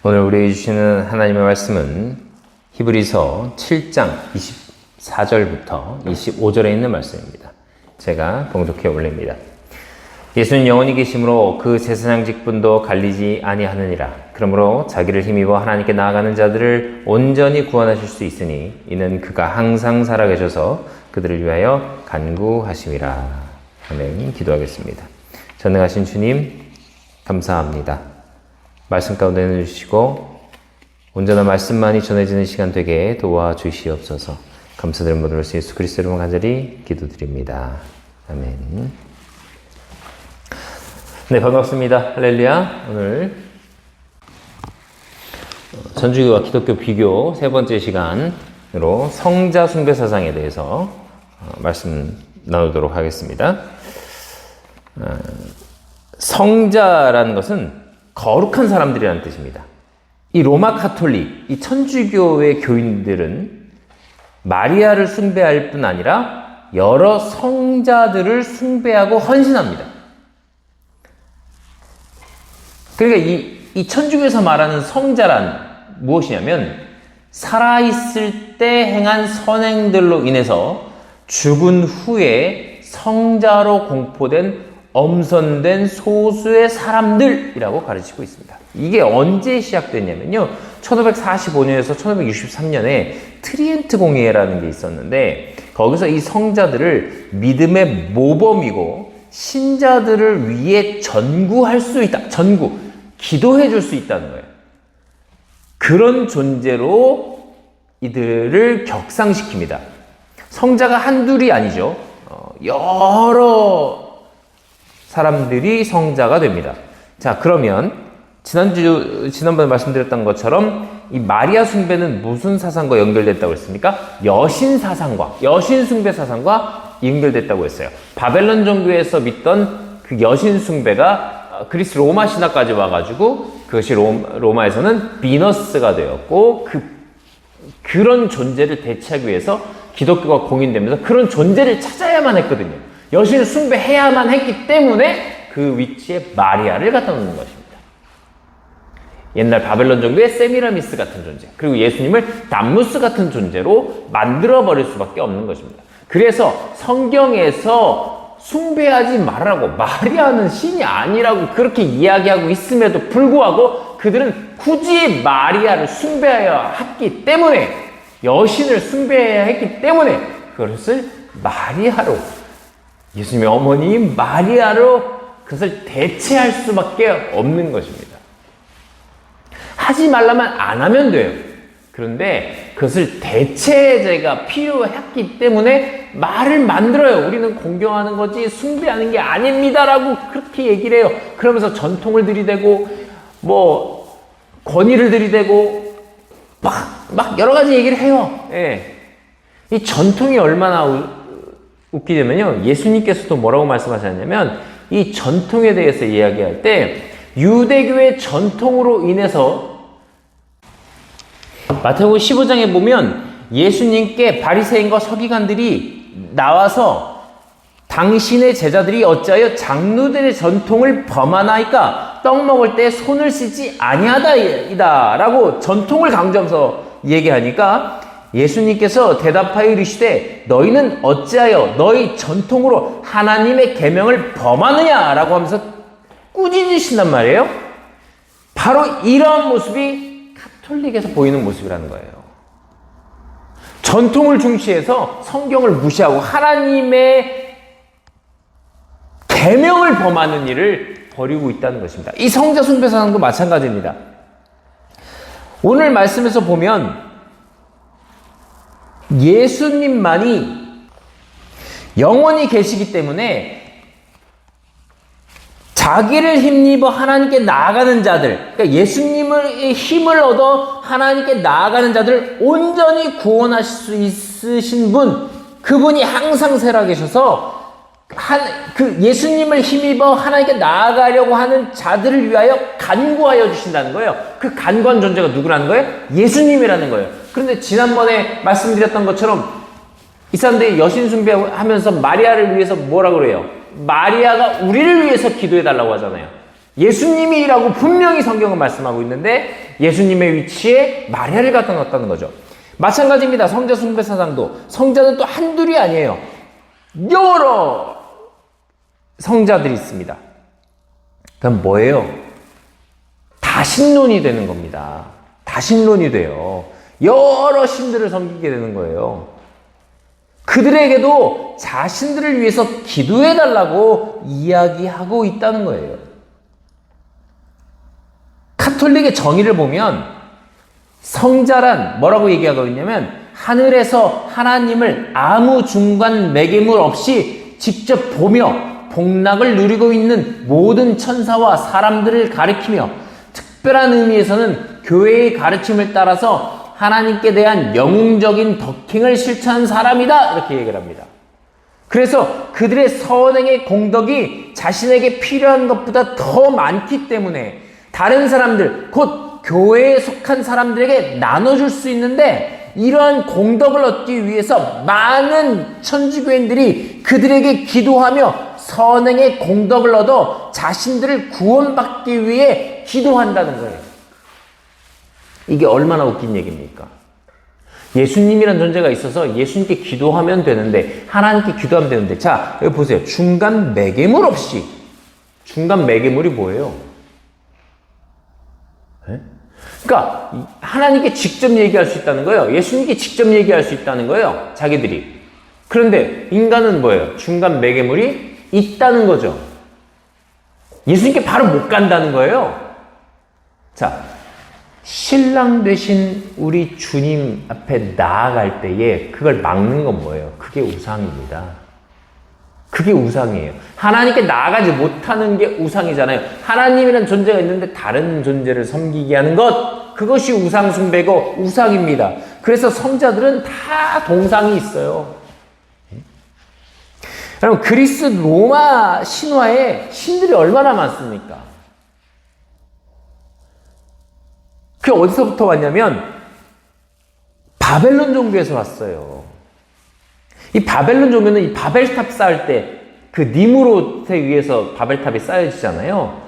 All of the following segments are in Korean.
오늘 우리에게 주시는 하나님의 말씀은 히브리서 7장 24절부터 25절에 있는 말씀입니다. 제가 봉독해 올립니다. 예수는 영원히 계심으로 그 제사장 직분도 갈리지 아니하느니라. 그러므로 자기를 힘입어 하나님께 나아가는 자들을 온전히 구원하실 수 있으니 이는 그가 항상 살아계셔서 그들을 위하여 간구하심이라. 아멘. 기도하겠습니다. 전능하신 주님 감사합니다. 말씀 가운데 내주시고 온전한 말씀만이 전해지는 시간 되게 도와주시옵소서. 감사드리는 모든 것을 예수 그리스도 이름으로 간절히 기도드립니다. 아멘. 네, 반갑습니다. 할렐루야. 오늘 천주교와 기독교 비교 세 번째 시간으로 성자 숭배 사상에 대해서 말씀 나누도록 하겠습니다. 성자라는 것은 거룩한 사람들이라는 뜻입니다. 이 로마 카톨릭, 이 천주교의 교인들은 마리아를 숭배할 뿐 아니라 여러 성자들을 숭배하고 헌신합니다. 그러니까 이 천주교에서 말하는 성자란 무엇이냐면 살아있을 때 행한 선행들로 인해서 죽은 후에 성자로 공포된 엄선된 소수의 사람들이라고 가르치고 있습니다. 이게 언제 시작됐냐면요. 1545년에서 1563년에 트리엔트 공의회라는 게 있었는데 거기서 이 성자들을 믿음의 모범이고 신자들을 위해 전구할 수 있다. 전구, 기도해 줄 수 있다는 거예요. 그런 존재로 이들을 격상시킵니다. 성자가 한둘이 아니죠. 여러 사람들이 성자가 됩니다. 자, 그러면 지난번에 말씀드렸던 것처럼 이 마리아 숭배는 무슨 사상과 연결됐다고 했습니까? 여신 숭배 사상과 연결됐다고 했어요. 바벨론 종교에서 믿던 그 여신 숭배가 그리스 로마 신화까지 와가지고 그것이 로마에서는 비너스가 되었고 그런 존재를 대체하기 위해서 기독교가 공인되면서 그런 존재를 찾아야만 했거든요. 여신을 숭배해야만 했기 때문에 그 위치에 마리아를 갖다 놓는 것입니다. 옛날 바벨론 종교의 세미라미스 같은 존재, 그리고 예수님을 담무스 같은 존재로 만들어버릴 수밖에 없는 것입니다. 그래서 성경에서 숭배하지 말라고, 마리아는 신이 아니라고 그렇게 이야기하고 있음에도 불구하고 그들은 굳이 마리아를 숭배해야 했기 때문에, 여신을 숭배해야 했기 때문에 그것을 마리아로, 예수님의 어머니인 마리아로 그것을 대체할 수밖에 없는 것입니다. 하지 말라면 안 하면 돼요. 그런데 그것을 대체제가 필요했기 때문에 말을 만들어요. 우리는 공경하는 거지 숭배하는 게 아닙니다라고 그렇게 얘기를 해요. 그러면서 전통을 들이대고 권위를 들이대고 막 여러 가지 얘기를 해요. 예. 이 전통이 얼마나 웃기냐면요. 예수님께서도 뭐라고 말씀하셨냐면 이 전통에 대해서 이야기할 때 유대교의 전통으로 인해서 마태복음 15장에 보면 예수님께 바리새인과 서기관들이 나와서 당신의 제자들이 어찌하여 장로들의 전통을 범하나이까 떡 먹을 때 손을 씻지 아니하다이다 라고 전통을 강조하면서 얘기하니까 예수님께서 대답하여 이르시되 너희는 어찌하여 너희 전통으로 하나님의 계명을 범하느냐라고 하면서 꾸짖으신단 말이에요. 바로 이런 모습이 가톨릭에서 보이는 모습이라는 거예요. 전통을 중시해서 성경을 무시하고 하나님의 계명을 범하는 일을 벌이고 있다는 것입니다. 이 성자 숭배 사상도 마찬가지입니다. 오늘 말씀에서 보면 예수님만이 영원히 계시기 때문에 자기를 힘입어 하나님께 나아가는 자들, 그러니까 예수님의 힘을 얻어 하나님께 나아가는 자들을 온전히 구원하실 수 있으신 분, 그분이 항상 살아계셔서 예수님을 힘입어 하나님께 나아가려고 하는 자들을 위하여 간구하여 주신다는 거예요. 그 간구한 존재가 누구라는 거예요? 예수님이라는 거예요. 그런데 지난번에 말씀드렸던 것처럼 이 사람들이 여신 숭배하면서 마리아를 위해서 뭐라고 그래요? 마리아가 우리를 위해서 기도해 달라고 하잖아요. 예수님이라고 분명히 성경은 말씀하고 있는데 예수님의 위치에 마리아를 갖다 놨다는 거죠. 마찬가지입니다. 성자 숭배 사상도. 성자는 또 한둘이 아니에요. 여러 성자들이 있습니다. 그럼 뭐예요? 다신론이 되는 겁니다. 다신론이 돼요. 여러 신들을 섬기게 되는 거예요. 그들에게도 자신들을 위해서 기도해달라고 이야기하고 있다는 거예요. 카톨릭의 정의를 보면 성자란 뭐라고 얘기하고 있냐면 하늘에서 하나님을 아무 중간 매개물 없이 직접 보며 복락을 누리고 있는 모든 천사와 사람들을 가리키며 특별한 의미에서는 교회의 가르침을 따라서 하나님께 대한 영웅적인 덕행을 실천한 사람이다 이렇게 얘기를 합니다. 그래서 그들의 선행의 공덕이 자신에게 필요한 것보다 더 많기 때문에 다른 사람들, 곧 교회에 속한 사람들에게 나눠줄 수 있는데 이러한 공덕을 얻기 위해서 많은 천주교인들이 그들에게 기도하며 선행의 공덕을 얻어 자신들을 구원받기 위해 기도한다는 거예요. 이게 얼마나 웃긴 얘기입니까? 예수님이란 존재가 있어서 예수님께 기도하면 되는데, 하나님께 기도하면 되는데, 자, 여기 보세요. 중간 매개물 없이. 중간 매개물이 뭐예요? 네? 그러니까 하나님께 직접 얘기할 수 있다는 거예요. 예수님께 직접 얘기할 수 있다는 거예요. 자기들이. 그런데 인간은 뭐예요? 중간 매개물이 있다는 거죠. 예수님께 바로 못 간다는 거예요. 자, 신랑 되신 우리 주님 앞에 나아갈 때에 그걸 막는 건 뭐예요? 그게 우상입니다. 그게 우상이에요. 하나님께 나아가지 못하는 게 우상이잖아요. 하나님이라는 존재가 있는데 다른 존재를 섬기게 하는 것, 그것이 우상 숭배고 우상입니다. 그래서 성자들은 다 동상이 있어요. 여러분, 그리스 로마 신화에 신들이 얼마나 많습니까? 그게 어디서부터 왔냐면 바벨론 종교에서 왔어요. 이 바벨론 종교는 이 바벨탑 쌓을 때 그 니무롯에 의해서 바벨탑이 쌓여지잖아요.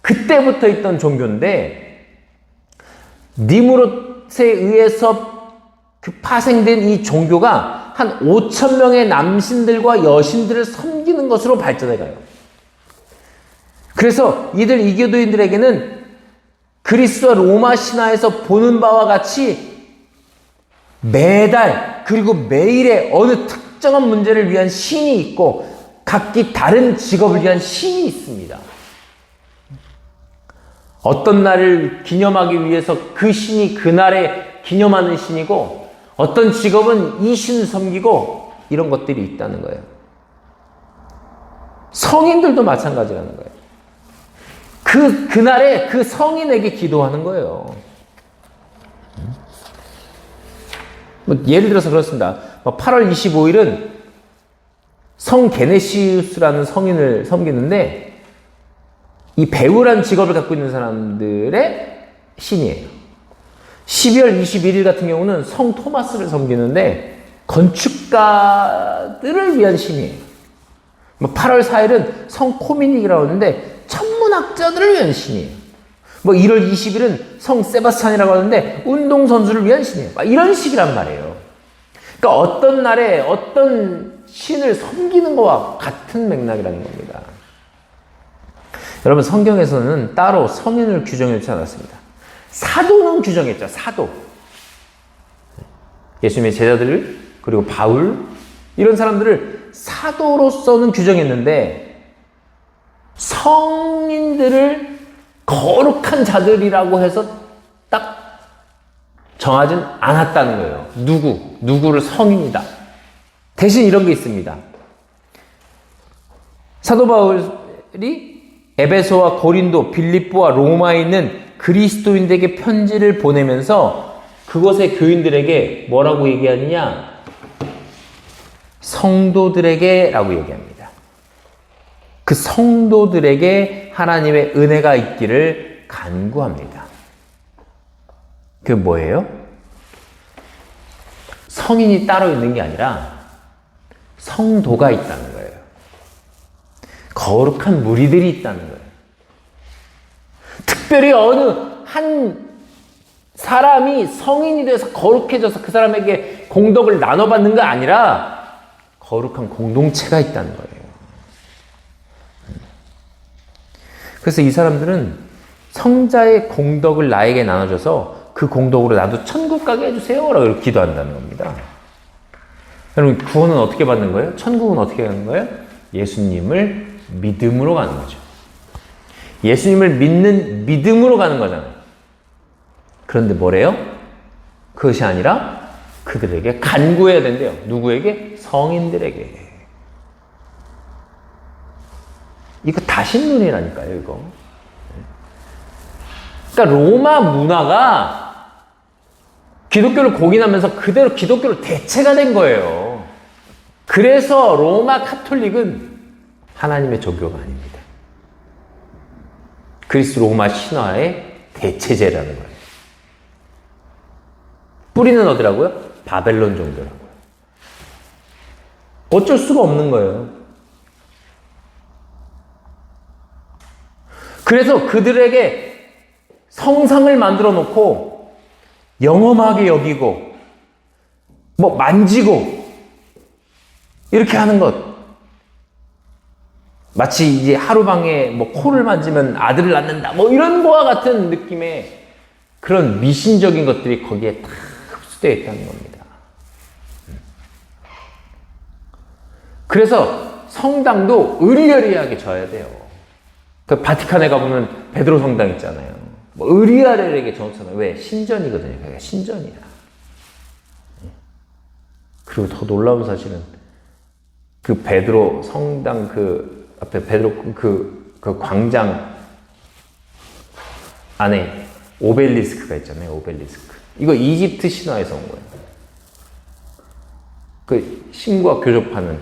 그때부터 있던 종교인데 니무롯에 의해서 그 파생된 이 종교가 한 5,000명의 남신들과 여신들을 섬기는 것으로 발전해가요. 그래서 이 기독인들에게는 그리스와 로마 신화에서 보는 바와 같이 매달 그리고 매일의 어느 특정한 문제를 위한 신이 있고 각기 다른 직업을 위한 신이 있습니다. 어떤 날을 기념하기 위해서 그 신이 그날에 기념하는 신이고 어떤 직업은 이 신을 섬기고 이런 것들이 있다는 거예요. 성인들도 마찬가지라는 거예요. 그날에 그 성인에게 기도하는 거예요. 예를 들어서 그렇습니다. 8월 25일은 성 게네시우스라는 성인을 섬기는데 이 배우란 직업을 갖고 있는 사람들의 신이에요. 12월 21일 같은 경우는 성 토마스를 섬기는데 건축가들을 위한 신이에요. 8월 4일은 성 코미닉이라고 하는데 천문학자들을 위한 신이에요. 1월 20일은 성 세바스찬이라고 하는데 운동선수를 위한 신이에요. 이런 식이란 말이에요. 그러니까 어떤 날에 어떤 신을 섬기는 것과 같은 맥락이라는 겁니다. 여러분, 성경에서는 따로 성인을 규정해놓지 않았습니다. 사도는 규정했죠. 사도. 예수님의 제자들 그리고 바울 이런 사람들을 사도로서는 규정했는데 성인들을 거룩한 자들이라고 해서 딱 정하진 않았다는 거예요. 누구를 성인이다. 대신 이런 게 있습니다. 사도 바울이 에베소와 고린도, 빌립보와 로마에 있는 그리스도인들에게 편지를 보내면서 그곳의 교인들에게 뭐라고 얘기하느냐? 성도들에게 라고 얘기합니다. 그 성도들에게 하나님의 은혜가 있기를 간구합니다. 그게 뭐예요? 성인이 따로 있는 게 아니라 성도가 있다는 거예요. 거룩한 무리들이 있다는 거예요. 특별히 어느 한 사람이 성인이 돼서 거룩해져서 그 사람에게 공덕을 나눠받는 게 아니라 거룩한 공동체가 있다는 거예요. 그래서 이 사람들은 성자의 공덕을 나에게 나눠줘서 그 공덕으로 나도 천국 가게 해주세요 라고 기도한다는 겁니다. 여러분, 구원은 어떻게 받는 거예요? 천국은 어떻게 가는 거예요? 예수님을 믿음으로 가는 거죠. 예수님을 믿는 믿음으로 가는 거잖아요. 그런데 뭐래요? 그것이 아니라 그들에게 간구해야 된대요. 누구에게? 성인들에게. 이거 다신론이라니까요, 이거. 그러니까 로마 문화가 기독교를 공인하면서 그대로 기독교로 대체가 된 거예요. 그래서 로마 카톨릭은 하나님의 종교가 아닙니다. 그리스 로마 신화의 대체제라는 거예요. 뿌리는 어디라고요? 바벨론 종교라고요. 어쩔 수가 없는 거예요. 그래서 그들에게 성상을 만들어 놓고 영험하게 여기고 뭐 만지고 이렇게 하는 것, 마치 이제 하루방에 뭐 코를 만지면 아들을 낳는다 뭐 이런 거와 같은 느낌의 그런 미신적인 것들이 거기에 다 흡수되어 있다는 겁니다. 그래서 성당도 의리여리하게 져야 돼요. 그 바티칸에 가보면 베드로 성당 있잖아요. 뭐 의리아레에게 져놓잖아요. 왜? 신전이거든요. 그러니까 신전이야. 그리고 더 놀라운 사실은 그 베드로 성당 그 앞에 베드로 그 광장 안에 오벨리스크가 있잖아요. 오벨리스크. 이거 이집트 신화에서 온 거예요. 그 신과 교접하는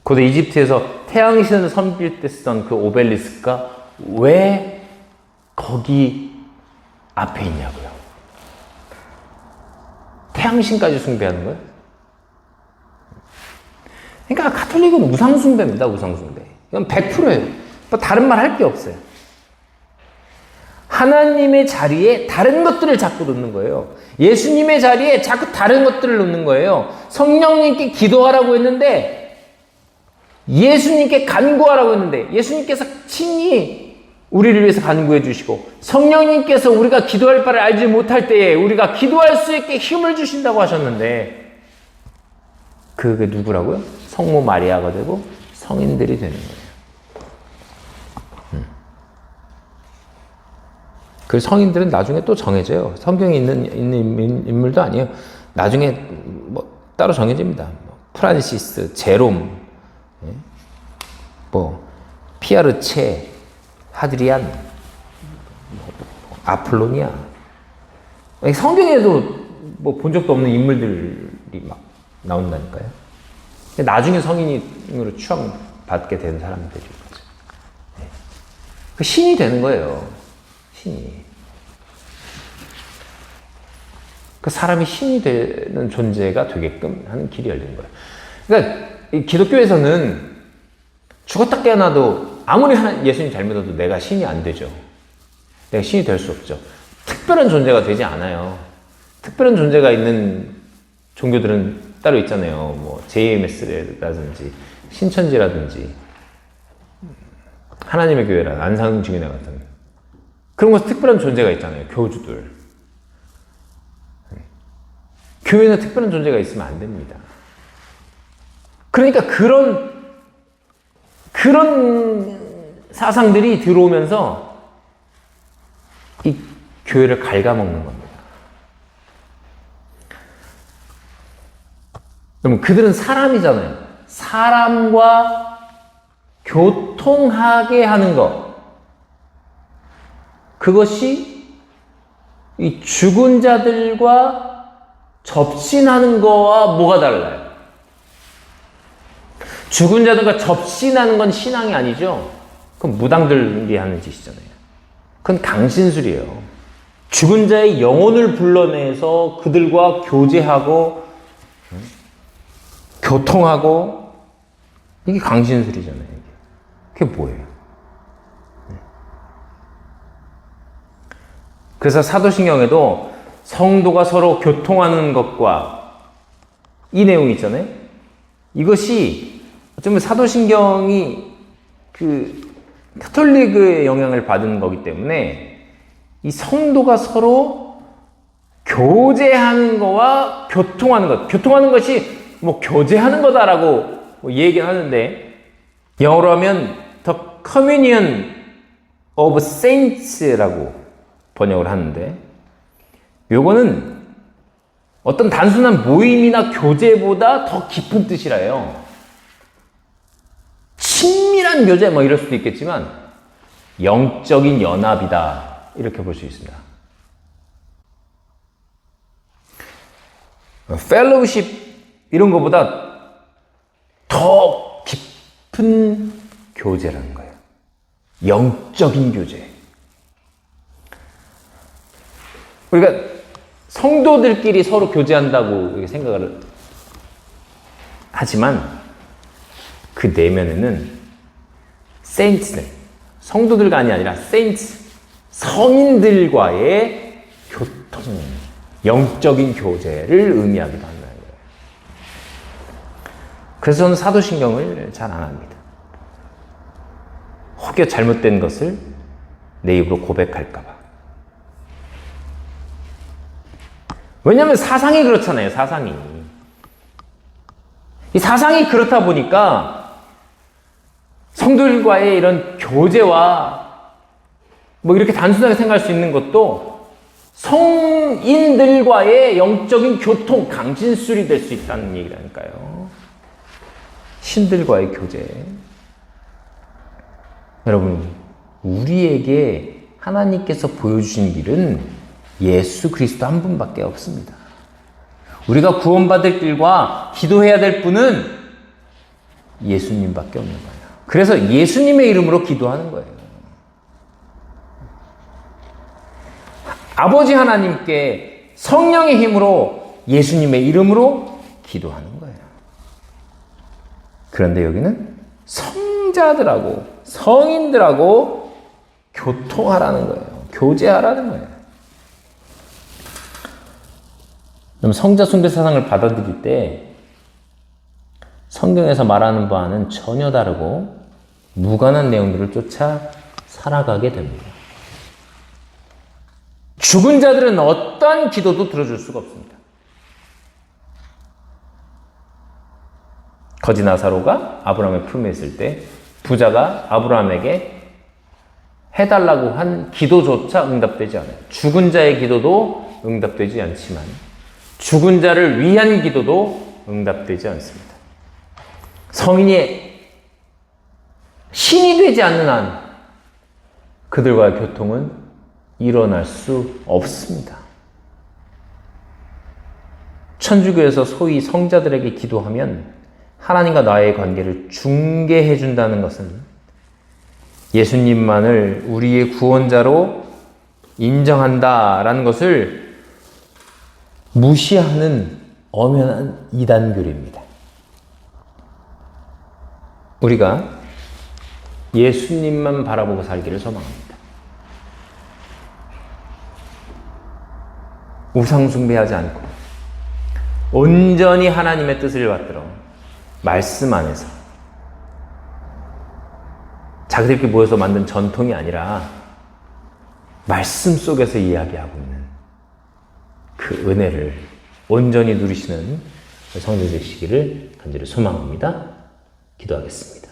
고대 이집트에서 태양신을 섬길 때 쓰던 그 오벨리스크가 왜 거기 앞에 있냐고요. 태양신까지 숭배하는 거예요. 그러니까 가톨릭은 우상숭배입니다. 우상숭배. 이건 100%예요. 뭐 다른 말 할 게 없어요. 하나님의 자리에 다른 것들을 자꾸 놓는 거예요. 예수님의 자리에 자꾸 다른 것들을 놓는 거예요. 성령님께 기도하라고 했는데 예수님께 간구하라고 했는데 예수님께서 친히 우리를 위해서 간구해 주시고 성령님께서 우리가 기도할 바를 알지 못할 때에 우리가 기도할 수 있게 힘을 주신다고 하셨는데 그게 누구라고요? 성모 마리아가 되고 성인들이 되는 거예요. 그 성인들은 나중에 또 정해져요. 성경에 있는 인물도 아니에요. 나중에 뭐 따로 정해집니다. 프란시스, 제롬, 뭐 피아르체, 하드리안, 아폴로니아. 성경에도 뭐 본 적도 없는 인물들이 막 나온다니까요. 나중에 성인으로 추앙받게 된 사람들이 거죠. 그 신이 되는 거예요. 신이. 그 사람이 신이 되는 존재가 되게끔 하는 길이 열린 거예요. 그러니까 기독교에서는 죽었다 깨어나도 아무리 예수님 잘 믿어도 내가 신이 안 되죠. 내가 신이 될 수 없죠. 특별한 존재가 되지 않아요. 특별한 존재가 있는 종교들은 따로 있잖아요. 뭐 JMS라든지 신천지라든지 하나님의 교회라 안상증인회 같은 그런 것은 특별한 존재가 있잖아요. 교주들. 교회는 특별한 존재가 있으면 안 됩니다. 그러니까 그런 사상들이 들어오면서 이 교회를 갉아먹는 겁니다. 그러면 그들은 사람이잖아요. 사람과 교통하게 하는 것. 그것이 이 죽은 자들과 접신하는 거와 뭐가 달라요? 죽은 자들과 접신하는 건 신앙이 아니죠. 그건 무당들이 하는 짓이잖아요. 그건 강신술이에요. 죽은 자의 영혼을 불러내서 그들과 교제하고 교통하고 이게 강신술이잖아요. 그게 뭐예요? 그래서 사도신경에도 성도가 서로 교통하는 것과 이 내용이 있잖아요. 이것이 어쩌면 사도신경이 그 카톨릭의 영향을 받은 거기 때문에 이 성도가 서로 교제하는 거와 교통하는 것, 교통하는 것이 뭐 교제하는 거다라고 얘기는 하는데, 영어로 하면 The Communion of Saints라고 번역을 하는데, 요거는 어떤 단순한 모임이나 교제보다 더 깊은 뜻이라요. 친밀한 교제 뭐 이럴 수도 있겠지만 영적인 연합이다, 이렇게 볼 수 있습니다. 펠로우십 이런 것보다 더 깊은 교제라는 거예요. 영적인 교제. 우리가 성도들끼리 서로 교제한다고 생각을 하지만 그 내면에는 세인트들, 성도들간이 아니라 세인트, 성인들과의 교통, 영적인 교제를 의미하기도 한다는 거예요. 그래서 저는 사도신경을 잘 안 합니다. 혹여 잘못된 것을 내 입으로 고백할까 봐. 왜냐하면 사상이 그렇잖아요, 사상이. 이 사상이 그렇다 보니까 성도들과의 이런 교제와 뭐 이렇게 단순하게 생각할 수 있는 것도 성인들과의 영적인 교통, 강진술이 될 수 있다는 얘기라니까요. 신들과의 교제. 여러분, 우리에게 하나님께서 보여주신 길은 예수 그리스도 한 분밖에 없습니다. 우리가 구원받을 길과 기도해야 될 분은 예수님밖에 없는 거예요. 그래서 예수님의 이름으로 기도하는 거예요. 아버지 하나님께 성령의 힘으로 예수님의 이름으로 기도하는 거예요. 그런데 여기는 성자들하고 성인들하고 교통하라는 거예요. 교제하라는 거예요. 그럼 성자 숭배 사상을 받아들일 때 성경에서 말하는 바와는 전혀 다르고 무관한 내용들을 쫓아 살아가게 됩니다. 죽은 자들은 어떠한 기도도 들어줄 수가 없습니다. 거지 나사로가 아브라함의 품에 있을 때 부자가 아브라함에게 해달라고 한 기도조차 응답되지 않아요. 죽은 자의 기도도 응답되지 않지만 죽은 자를 위한 기도도 응답되지 않습니다. 성인이 신이 되지 않는 한 그들과의 교통은 일어날 수 없습니다. 천주교에서 소위 성자들에게 기도하면 하나님과 나의 관계를 중개해 준다는 것은 예수님만을 우리의 구원자로 인정한다라는 것을 무시하는 엄연한 이단교리입니다. 우리가 예수님만 바라보고 살기를 소망합니다. 우상 숭배하지 않고 온전히 하나님의 뜻을 받들어 말씀 안에서 자기들끼리 모여서 만든 전통이 아니라 말씀 속에서 이야기하고 있는 그 은혜를 온전히 누리시는 성도 되시기를 간절히 소망합니다. 기도하겠습니다.